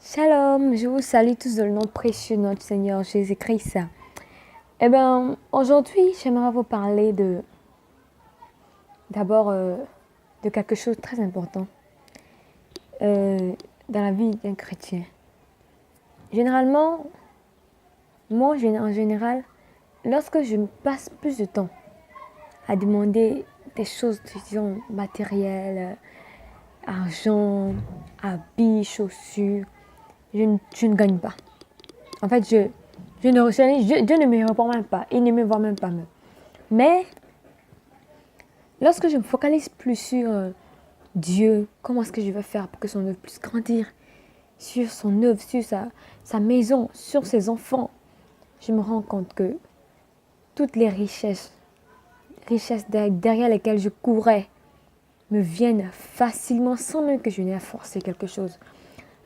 Shalom, je vous salue tous dans le nom précieux de notre Seigneur Jésus-Christ. Aujourd'hui, j'aimerais vous parler d'abord de quelque chose de très important dans la vie d'un chrétien. Généralement, moi en général, lorsque je passe plus de temps à demander des choses, disons, matérielles, argent, habits, chaussures, je ne gagne pas. En fait, Dieu ne me répond même pas. Il ne me voit même pas. Mais, lorsque je me focalise plus sur Dieu, comment est-ce que je vais faire pour que son œuvre puisse grandir, sur son œuvre, sur sa maison, sur ses enfants, je me rends compte que toutes les richesses derrière lesquelles je courais, me viennent facilement sans même que je n'ai à forcer quelque chose.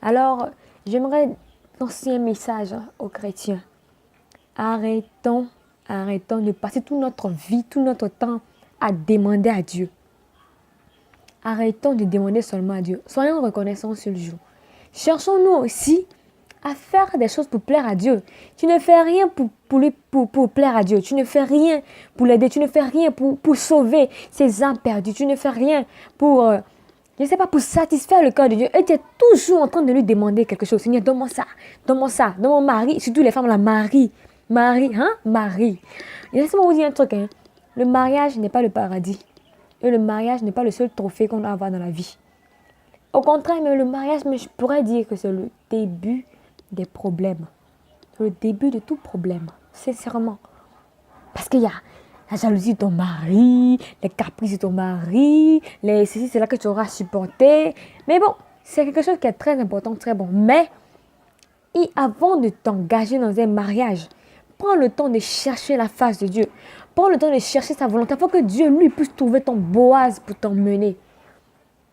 Alors, j'aimerais lancer un message aux chrétiens. Arrêtons de passer toute notre vie, tout notre temps à demander à Dieu. Arrêtons de demander seulement à Dieu. Soyons reconnaissants sur le jour. Cherchons-nous aussi à faire des choses pour plaire à Dieu. Tu ne fais rien pour plaire à Dieu. Tu ne fais rien pour l'aider. Tu ne fais rien pour sauver ses âmes perdues. Tu ne fais rien pour, pour satisfaire le cœur de Dieu. Et tu es toujours en train de lui demander quelque chose. Seigneur, donne-moi ça, donne mon mari. Surtout les femmes, Marie. Et laissez-moi vous dire un truc. Le mariage n'est pas le paradis. Et le mariage n'est pas le seul trophée qu'on doit avoir dans la vie. Au contraire, mais le mariage, je pourrais dire que c'est le début des problèmes. C'est le début de tout problème. Sincèrement. Parce qu'il y a la jalousie de ton mari, les caprices de ton mari, c'est là que tu auras supporté. Mais bon, c'est quelque chose qui est très important, très bon. Mais, avant de t'engager dans un mariage, prends le temps de chercher la face de Dieu. Prends le temps de chercher sa volonté afin que Dieu, lui, puisse trouver ton Boaz pour t'emmener.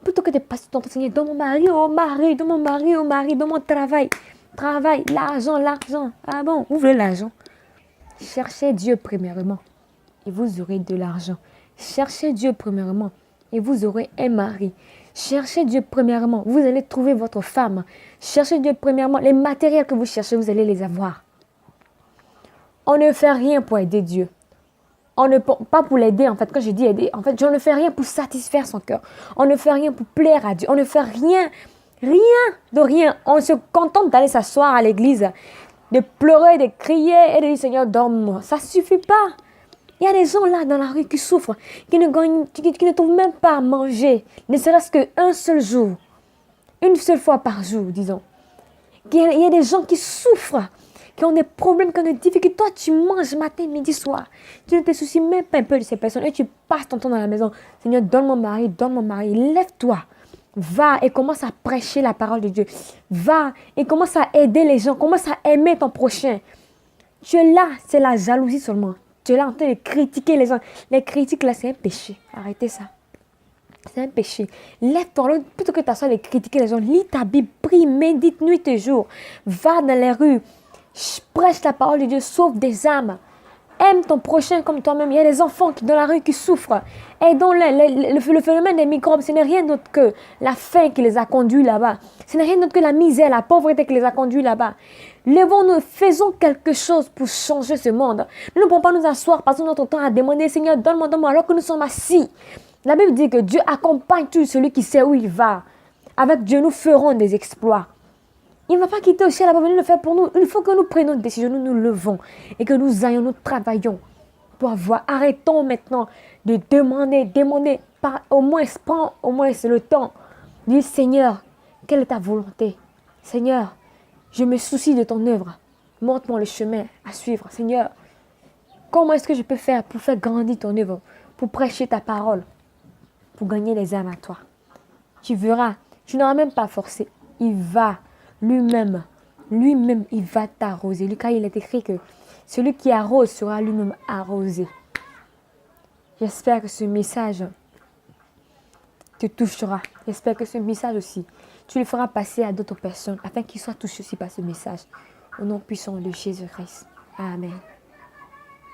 Plutôt que de passer ton temps, Seigneur, donne mon mari, oh mari, donne mon mari, oh mari, donne mon travail. Travail, l'argent. Ah bon, vous voulez l'argent? Cherchez Dieu premièrement et vous aurez de l'argent. Cherchez Dieu premièrement et vous aurez un mari. Cherchez Dieu premièrement, vous allez trouver votre femme. Cherchez Dieu premièrement, les matériels que vous cherchez, vous allez les avoir. On ne fait rien pour aider Dieu. Pas pour l'aider, en fait. Quand je dis aider, en fait, je ne fais rien pour satisfaire son cœur. On ne fait rien pour plaire à Dieu. On ne fait rien de rien. On se contente d'aller s'asseoir à l'église, de pleurer, de crier et de dire Seigneur, donne-moi. Ça ne suffit pas. Il y a des gens là dans la rue qui souffrent, qui ne trouvent même pas à manger, ne serait-ce qu'un seul jour, une seule fois par jour, disons. Il y a des gens qui souffrent, qui ont des problèmes, qui ont des difficultés. Toi, tu manges matin, midi, soir. Tu ne te soucies même pas un peu de ces personnes et tu passes ton temps dans la maison. Seigneur, donne mon mari. Lève-toi. Va et commence à prêcher la parole de Dieu. Va et commence à aider les gens. Commence à aimer ton prochain. Tu es là, c'est la jalousie seulement. Tu es là en train de critiquer les gens. Les critiques là, c'est un péché. Arrêtez ça. C'est un péché. Lève-toi, plutôt que tu t'assoies et critiquer les gens. Lis ta Bible, prie, médite nuit et jour. Va dans les rues. Prêche la parole de Dieu, sauve des âmes. Aime ton prochain comme toi-même. Il y a des enfants dans la rue qui souffrent. Et dont le phénomène des microbes, ce n'est rien d'autre que la faim qui les a conduits là-bas. Ce n'est rien d'autre que la misère, la pauvreté qui les a conduits là-bas. Levons-nous, faisons quelque chose pour changer ce monde. Nous ne pouvons pas nous asseoir, passer notre temps à demander, Seigneur, donne-moi, alors que nous sommes assis. La Bible dit que Dieu accompagne tout celui qui sait où il va. Avec Dieu, nous ferons des exploits. Il ne va pas quitter au ciel, il va venir le faire pour nous. Il faut que nous prenions une décision, nous nous levons et que nous ayons, nous travaillons pour avoir. Arrêtons maintenant de demander, prends au moins le temps. Dis, Seigneur, quelle est ta volonté? Seigneur, je me soucie de ton œuvre. Montre-moi le chemin à suivre. Seigneur, comment est-ce que je peux faire pour faire grandir ton œuvre, pour prêcher ta parole, pour gagner les âmes à toi? Tu verras, tu n'auras même pas forcé. Il va lui-même, il va t'arroser. Lucas, il est écrit que celui qui arrose sera lui-même arrosé. J'espère que ce message te touchera. J'espère que ce message aussi, tu le feras passer à d'autres personnes afin qu'ils soient touchés aussi par ce message. Au nom puissant de Jésus-Christ. Amen.